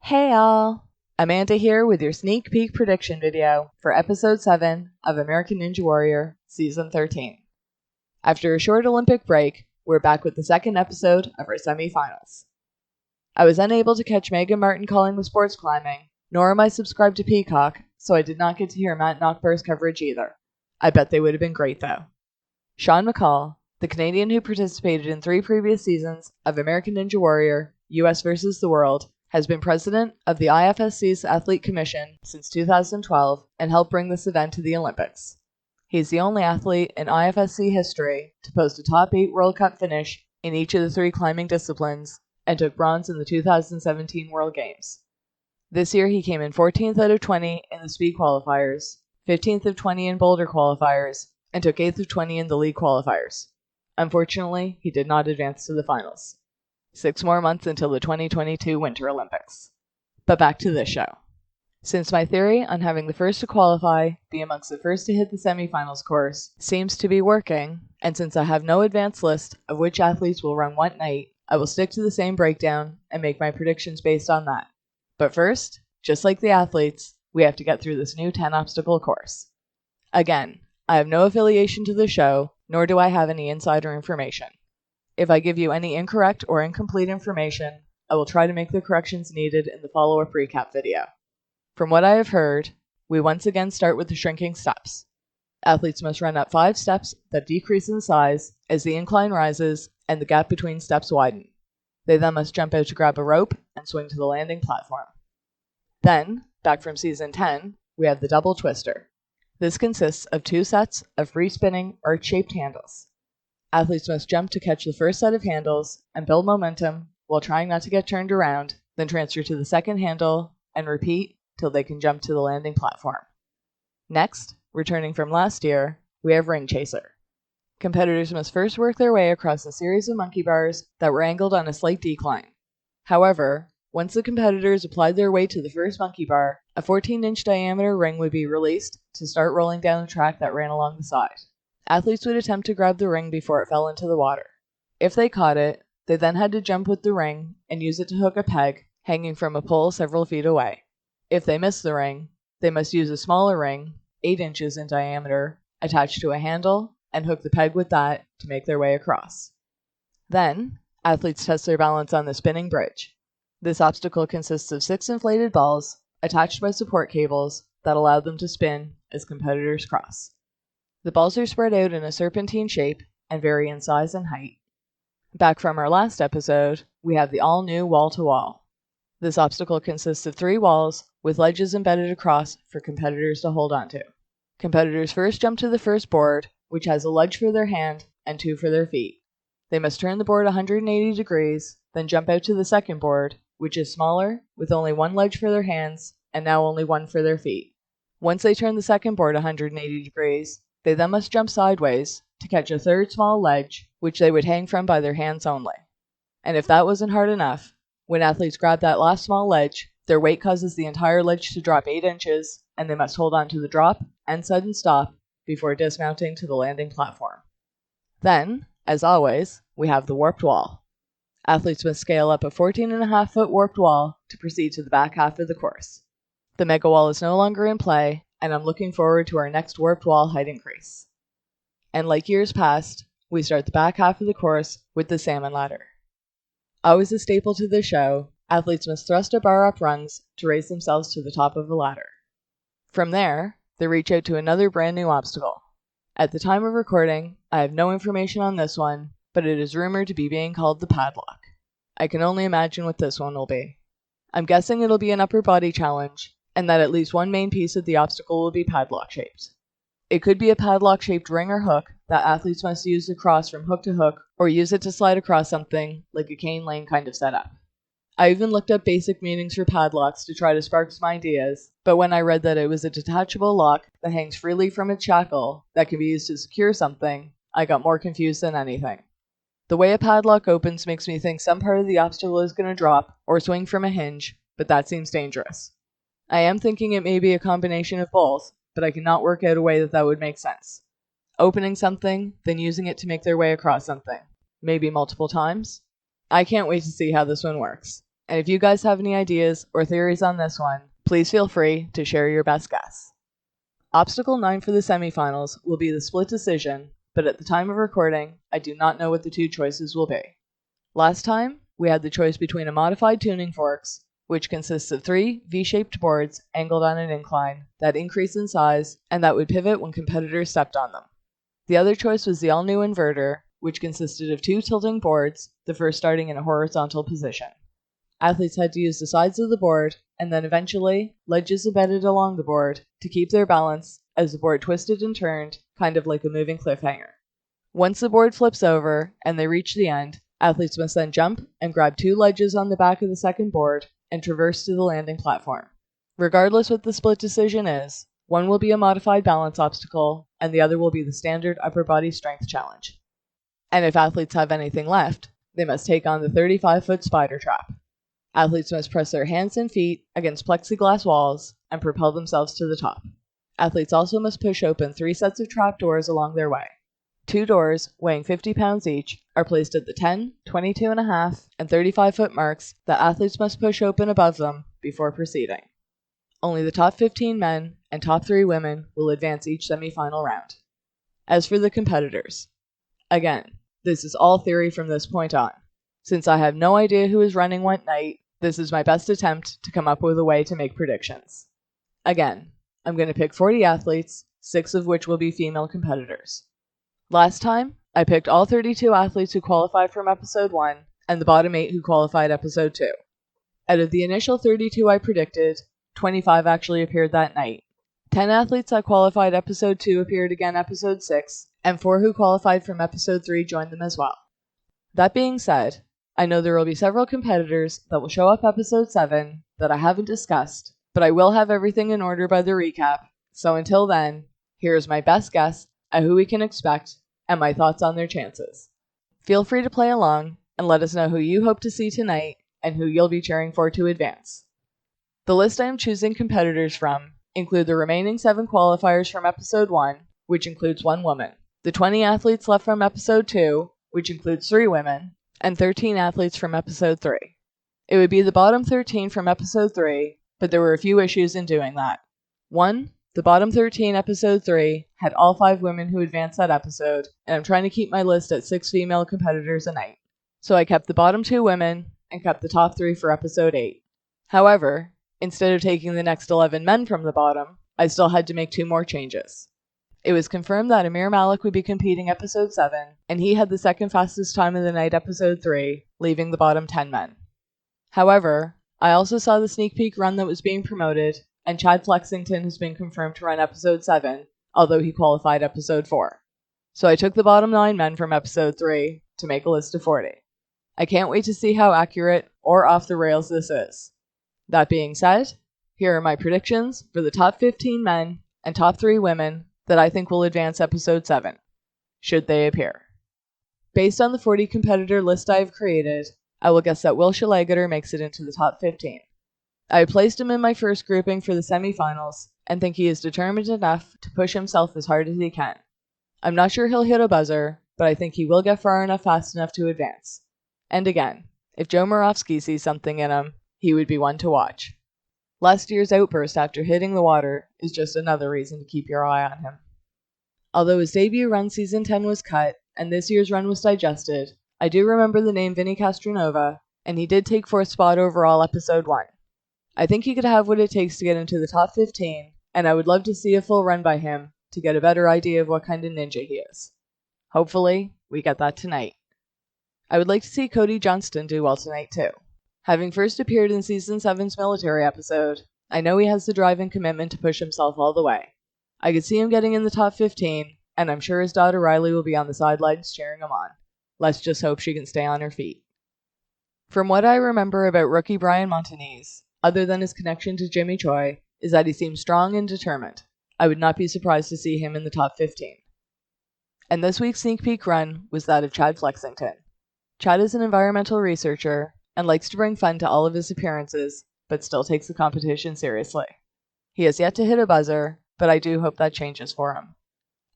Hey all! Amanda here with your sneak peek prediction video for episode 7 of American Ninja Warrior Season 13. After a short Olympic break, we're back with the second episode of our semi-finals. I was unable to catch Megan Martin calling the sports climbing, nor am I subscribed to Peacock, so I did not get to hear Matt Knockbar's coverage either. I bet they would have been great though. Sean McCall, the Canadian who participated in 3 previous seasons of American Ninja Warrior, US vs. the World, has been president of the IFSC's Athlete Commission since 2012 and helped bring this event to the Olympics. He's the only athlete in IFSC history to post a top 8 World Cup finish in each of the 3 climbing disciplines and took bronze in the 2017 World Games. This year he came in 14th out of 20 in the speed qualifiers, 15th of 20 in boulder qualifiers, and took 8th of 20 in the league qualifiers. Unfortunately, he did not advance to the finals. 6 more months until the 2022 Winter Olympics. But back to this show. Since my theory on having the first to qualify be amongst the first to hit the semifinals course seems to be working, and since I have no advanced list of which athletes will run what night, I will stick to the same breakdown and make my predictions based on that. But first, just like the athletes, we have to get through this new 10 obstacle course. Again, I have no affiliation to the show, nor do I have any insider information. If I give you any incorrect or incomplete information, I will try to make the corrections needed in the follow-up recap video. From what I have heard, we once again start with the shrinking steps. Athletes must run up 5 steps that decrease in size as the incline rises and the gap between steps widen. They then must jump out to grab a rope and swing to the landing platform. Then, back from season 10, we have the double twister. This consists of 2 sets of free spinning arch-shaped handles. Athletes must jump to catch the first set of handles and build momentum while trying not to get turned around, then transfer to the second handle and repeat till they can jump to the landing platform. Next, returning from last year, we have ring chaser. Competitors must first work their way across a series of monkey bars that were angled on a slight decline. However, once the competitors applied their weight to the first monkey bar, a 14-inch diameter ring would be released to start rolling down the track that ran along the side. Athletes would attempt to grab the ring before it fell into the water. If they caught it, they then had to jump with the ring and use it to hook a peg hanging from a pole several feet away. If they missed the ring, they must use a smaller ring, 8 inches in diameter, attached to a handle, and hook the peg with that to make their way across. Then, athletes test their balance on the spinning bridge. This obstacle consists of 6 inflated balls attached by support cables that allow them to spin as competitors cross. The balls are spread out in a serpentine shape and vary in size and height. Back from our last episode, we have the all-new wall-to-wall. This obstacle consists of 3 walls with ledges embedded across for competitors to hold onto. Competitors first jump to the first board, which has a ledge for their hand and 2 for their feet. They must turn the board 180 degrees, then jump out to the second board, which is smaller, with only 1 ledge for their hands and now only 1 for their feet. Once they turn the second board 180 degrees, they then must jump sideways to catch a third small ledge, which they would hang from by their hands only. And if that wasn't hard enough, when athletes grab that last small ledge, their weight causes the entire ledge to drop 8 inches, and they must hold on to the drop and sudden stop before dismounting to the landing platform. Then, as always, we have the warped wall. Athletes must scale up a 14.5-foot warped wall to proceed to the back half of the course. The mega wall is no longer in play, and I'm looking forward to our next warped wall height increase. And like years past, we start the back half of the course with the salmon ladder. Always a staple to the show, athletes must thrust a bar up rungs to raise themselves to the top of the ladder. From there, they reach out to another brand new obstacle. At the time of recording, I have no information on this one, but it is rumored to be being called the padlock. I can only imagine what this one will be. I'm guessing it'll be an upper body challenge, and that at least one main piece of the obstacle will be padlock-shaped. It could be a padlock-shaped ring or hook that athletes must use to cross from hook to hook, or use it to slide across something like a cane lane kind of setup. I even looked up basic meanings for padlocks to try to spark some ideas, but when I read that it was a detachable lock that hangs freely from its shackle that can be used to secure something, I got more confused than anything. The way a padlock opens makes me think some part of the obstacle is going to drop or swing from a hinge, but that seems dangerous. I am thinking it may be a combination of both, but I cannot work out a way that would make sense. Opening something, then using it to make their way across something. Maybe multiple times? I can't wait to see how this one works. And if you guys have any ideas or theories on this one, please feel free to share your best guess. Obstacle 9 for the semifinals will be the split decision, but at the time of recording, I do not know what the two choices will be. Last time, we had the choice between a modified tuning forks, which consists of 3 V-shaped boards angled on an incline that increase in size and that would pivot when competitors stepped on them. The other choice was the all-new inverter, which consisted of 2 tilting boards, the first starting in a horizontal position. Athletes had to use the sides of the board, and then eventually, ledges embedded along the board to keep their balance as the board twisted and turned, kind of like a moving cliffhanger. Once the board flips over and they reach the end, athletes must then jump and grab 2 ledges on the back of the second board and traverse to the landing platform. Regardless what the split decision is, one will be a modified balance obstacle, and the other will be the standard upper body strength challenge. And if athletes have anything left, they must take on the 35-foot spider trap. Athletes must press their hands and feet against plexiglass walls and propel themselves to the top. Athletes also must push open 3 sets of trap doors along their way. 2 doors, weighing 50 pounds each, are placed at the 10, 22.5, and 35-foot marks that athletes must push open above them before proceeding. Only the top 15 men and top 3 women will advance each semifinal round. As for the competitors, again, this is all theory from this point on. Since I have no idea who is running what night, this is my best attempt to come up with a way to make predictions. Again, I'm going to pick 40 athletes, 6 of which will be female competitors. Last time, I picked all 32 athletes who qualified from episode 1 and the bottom 8 who qualified episode 2. Out of the initial 32 I predicted, 25 actually appeared that night. 10 athletes that qualified episode 2 appeared again episode 6, and 4 who qualified from episode 3 joined them as well. That being said, I know there will be several competitors that will show up episode 7 that I haven't discussed, but I will have everything in order by the recap, so until then, here is my best guess at who we can expect and my thoughts on their chances. Feel free to play along and let us know who you hope to see tonight and who you'll be cheering for to advance. The list I am choosing competitors from include the remaining 7 qualifiers from episode 1, which includes 1 woman, the 20 athletes left from episode 2, which includes 3 women, and 13 athletes from episode 3. It would be the bottom 13 from episode 3, but there were a few issues in doing that. 1, the bottom 13 episode 3 had all 5 women who advanced that episode, and I'm trying to keep my list at 6 female competitors a night. So I kept the bottom 2 women and kept the top 3 for episode 8. However, instead of taking the next 11 men from the bottom, I still had to make 2 more changes. It was confirmed that Amir Malik would be competing episode 7, and he had the second fastest time of the night episode 3, leaving the bottom 10 men. However, I also saw the sneak peek run that was being promoted, and Chad FLEXINGTON has been confirmed to run episode 7, although he qualified episode 4. So I took the bottom 9 men from episode 3 to make a list of 40. I can't wait to see how accurate or off the rails this is. That being said, here are my predictions for the top 15 men and top 3 women that I think will advance episode 7, should they appear. Based on the 40 competitor list I have created, I will guess that Will Shalegater makes it into the top 15. I placed him in my first grouping for the semifinals and think he is determined enough to push himself as hard as he can. I'm not sure he'll hit a buzzer, but I think he will get far enough fast enough to advance. And again, if Joe Moravsky sees something in him, he would be one to watch. Last year's outburst after hitting the water is just another reason to keep your eye on him. Although his debut run season 10 was cut and this year's run was digested, I do remember the name VINNIE CASTRANOVA, and he did take 4th spot overall episode 1. I think he could have what it takes to get into the top 15, and I would love to see a full run by him to get a better idea of what kind of ninja he is. Hopefully, we get that tonight. I would like to see CODY JOHNSTON do well tonight too. Having first appeared in Season 7's military episode, I know he has the drive and commitment to push himself all the way. I could see him getting in the top 15, and I'm sure his daughter Riley will be on the sidelines cheering him on. Let's just hope she can stay on her feet. From what I remember about rookie Brian Montanese, other than his connection to Jimmy Choi, is that he seems strong and determined. I would not be surprised to see him in the top 15. And this week's sneak peek run was that of Chad FLEXINGTON. Chad is an environmental researcher and likes to bring fun to all of his appearances, but still takes the competition seriously. He has yet to hit a buzzer, but I do hope that changes for him.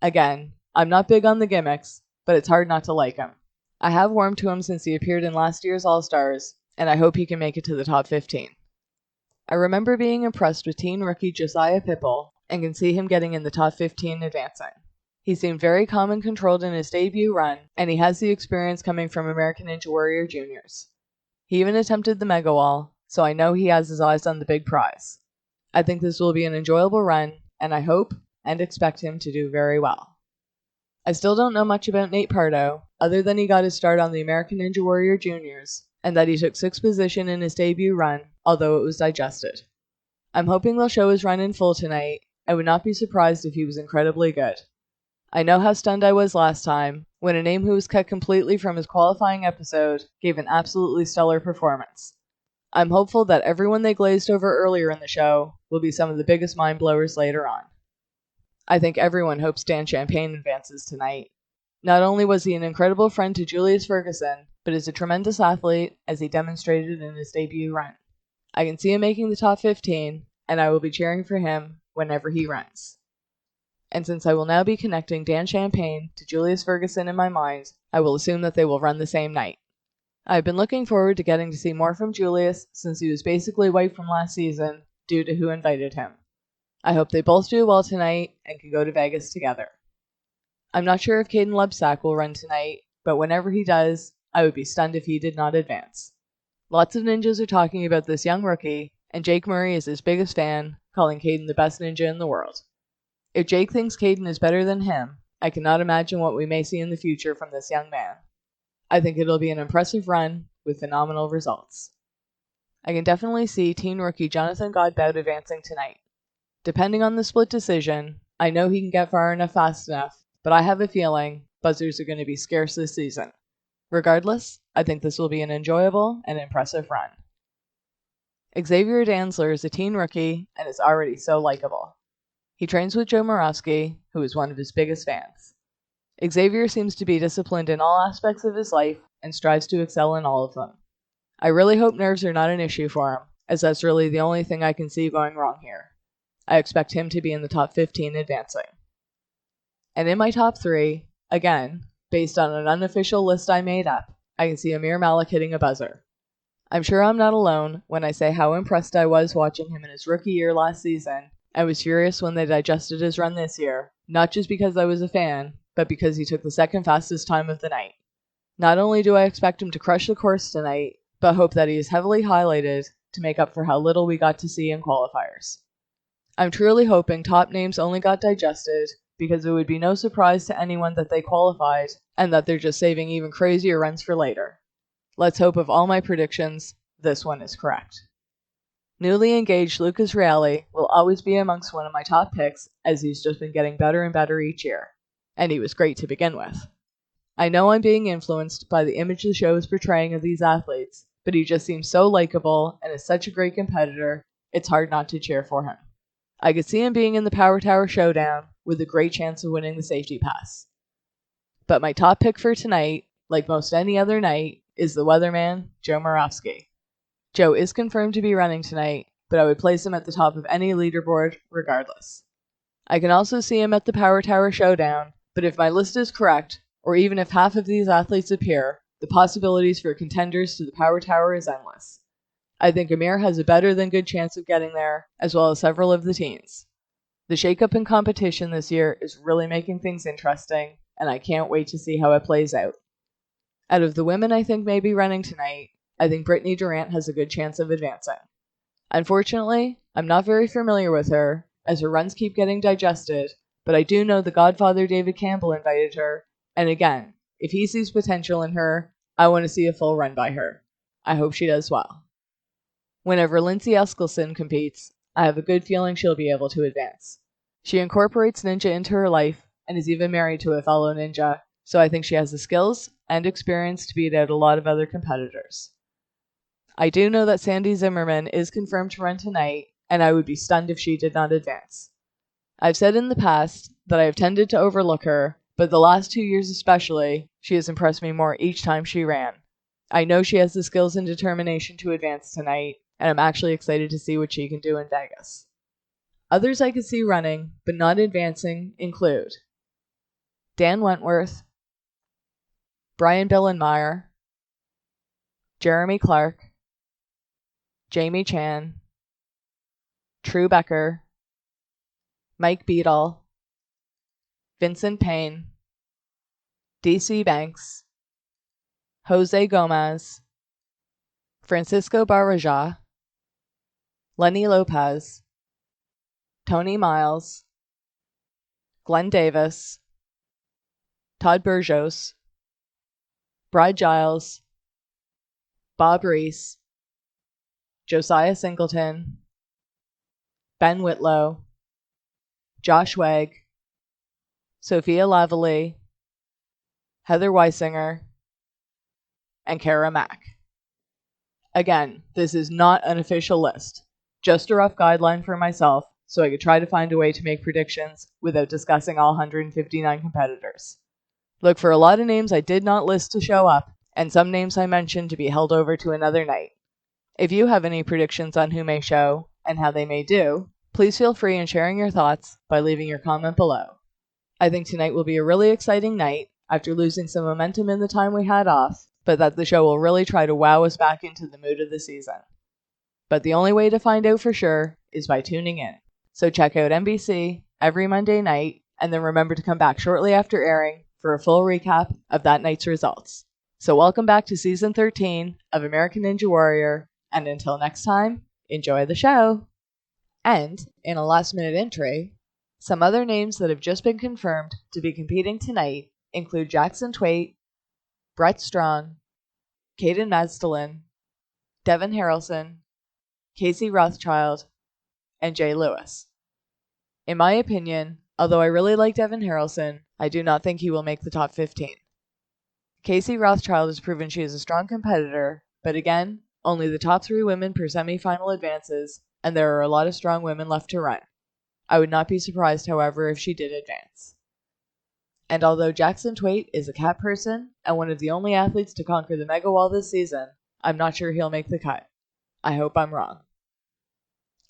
Again, I'm not big on the gimmicks, but it's hard not to like him. I have warmed to him since he appeared in last year's All-Stars, and I hope he can make it to the top 15. I remember being impressed with teen rookie Josiah Pipple and can see him getting in the top 15 advancing. He seemed very calm and controlled in his debut run, and he has the experience coming from American Ninja Warrior Juniors. He even attempted the Mega Wall, so I know he has his eyes on the big prize. I think this will be an enjoyable run, and I hope and expect him to do very well. I still don't know much about Nate Pardo, other than he got his start on the American Ninja Warrior Juniors, and that he took 6th position in his debut run, although it was digested. I'm hoping they'll show his run in full tonight. I would not be surprised if he was incredibly good. I know how stunned I was last time, when a name who was cut completely from his qualifying episode gave an absolutely stellar performance. I'm hopeful that everyone they glazed over earlier in the show will be some of the biggest mind blowers later on. I think everyone hopes Dan Champagne advances tonight. Not only was he an incredible friend to Julius Ferguson, but is a tremendous athlete, as he demonstrated in his debut run. I can see him making the top 15, and I will be cheering for him whenever he runs. And since I will now be connecting Dan Champagne to Julius Ferguson in my mind, I will assume that they will run the same night. I've been looking forward to getting to see more from Julius since he was basically wiped from last season due to who invited him. I hope they both do well tonight and can go to Vegas together. I'm not sure if Caden Lebsack will run tonight, but whenever he does, I would be stunned if he did not advance. Lots of ninjas are talking about this young rookie, and Jake Murray is his biggest fan, calling Caden the best ninja in the world. If Jake thinks Caden is better than him, I cannot imagine what we may see in the future from this young man. I think it'll be an impressive run with phenomenal results. I can definitely see teen rookie Jonathan Godbout advancing tonight. Depending on the split decision, I know he can get far enough fast enough, but I have a feeling buzzers are going to be scarce this season. Regardless, I think this will be an enjoyable and impressive run. Xavier Danzler is a teen rookie and is already so likable. He trains with Joe Morawski, who is one of his biggest fans. Xavier seems to be disciplined in all aspects of his life and strives to excel in all of them. I really hope nerves are not an issue for him, as that's really the only thing I can see going wrong here. I expect him to be in the top 15 advancing. And in my top 3, again, based on an unofficial list I made up, I can see Amir Malik hitting a buzzer. I'm sure I'm not alone when I say how impressed I was watching him in his rookie year last season. I was furious when they digested his run this year, not just because I was a fan, but because he took the second fastest time of the night. Not only do I expect him to crush the course tonight, but hope that he is heavily highlighted to make up for how little we got to see in qualifiers. I'm truly hoping top names only got digested because it would be no surprise to anyone that they qualified and that they're just saving even crazier runs for later. Let's hope of all my predictions, this one is correct. Newly engaged Lucas Reale will always be amongst one of my top picks, as he's just been getting better and better each year. And he was great to begin with. I know I'm being influenced by the image the show is portraying of these athletes, but he just seems so likable and is such a great competitor, it's hard not to cheer for him. I could see him being in the Power Tower Showdown with a great chance of winning the safety pass. But my top pick for tonight, like most any other night, is the weatherman, Joe Morawski. Joe is confirmed to be running tonight, but I would place him at the top of any leaderboard regardless. I can also see him at the Power Tower Showdown, but if my list is correct, or even if half of these athletes appear, the possibilities for contenders to the Power Tower is endless. I think Amir has a better than good chance of getting there, as well as several of the teens. The shakeup in competition this year is really making things interesting, and I can't wait to see how it plays out. Out of the women I think may be running tonight, I think Brittany Durant has a good chance of advancing. Unfortunately, I'm not very familiar with her, as her runs keep getting digested, but I do know the Godfather David Campbell invited her, and again, if he sees potential in her, I want to see a full run by her. I hope she does well. Whenever Lindsay Eskelson competes, I have a good feeling she'll be able to advance. She incorporates ninja into her life, and is even married to a fellow ninja, so I think she has the skills and experience to beat out a lot of other competitors. I do know that Sandy Zimmerman is confirmed to run tonight, and I would be stunned if she did not advance. I've said in the past that I have tended to overlook her, but the last 2 years especially, she has impressed me more each time she ran. I know she has the skills and determination to advance tonight, and I'm actually excited to see what she can do in Vegas. Others I could see running, but not advancing, include Dan Wentworth, Brian Billenmeyer, Jeremy Clark, Jamie Chan, True Becker, Mike Beadle, Vincent Payne, DC Banks, Jose Gomez, Francisco Baraja, Lenny Lopez, Tony Miles, Glenn Davis, Todd Burgos, Brad Giles, Bob Reese, Josiah Singleton, Ben Whitlow, Josh Wegg, Sophia Lavallee, Heather Weisinger, and Kara Mack. Again, this is not an official list, just a rough guideline for myself so I could try to find a way to make predictions without discussing all 159 competitors. Look for a lot of names I did not list to show up, and some names I mentioned to be held over to another night. If you have any predictions on who may show and how they may do, please feel free in sharing your thoughts by leaving your comment below. I think tonight will be a really exciting night after losing some momentum in the time we had off, but that the show will really try to wow us back into the mood of the season. But the only way to find out for sure is by tuning in. So check out NBC every Monday night, and then remember to come back shortly after airing for a full recap of that night's results. So welcome back to Season 13 of American Ninja Warrior, and until next time, enjoy the show! And, in a last-minute entry, some other names that have just been confirmed to be competing tonight include Jackson Twait, Brett Strong, Caden Madsdalen, Devin Harrelson, Casey Rothschild, and Jay Lewis. In my opinion, although I really like Devin Harrelson, I do not think he will make the top 15. Casey Rothschild has proven she is a strong competitor, but again, only the top 3 women per semi-final advances, and there are a lot of strong women left to run. I would not be surprised, however, if she did advance. And although Jackson Twait is a cat person and one of the only athletes to conquer the Mega Wall this season, I'm not sure he'll make the cut. I hope I'm wrong.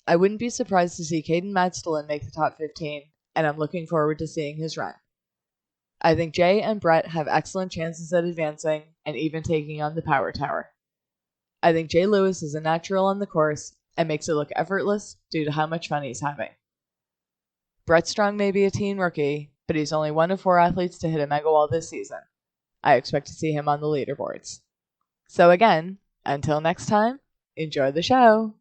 I wouldn't be surprised to see Caden Madsdalen make the top 15, and I'm looking forward to seeing his run. I think Jay and Brett have excellent chances at advancing and even taking on the Power Tower. I think Jay Lewis is a natural on the course and makes it look effortless due to how much fun he's having. Brett Strong may be a teen rookie, but he's only one of 4 athletes to hit a Mega Wall this season. I expect to see him on the leaderboards. So again, until next time, enjoy the show!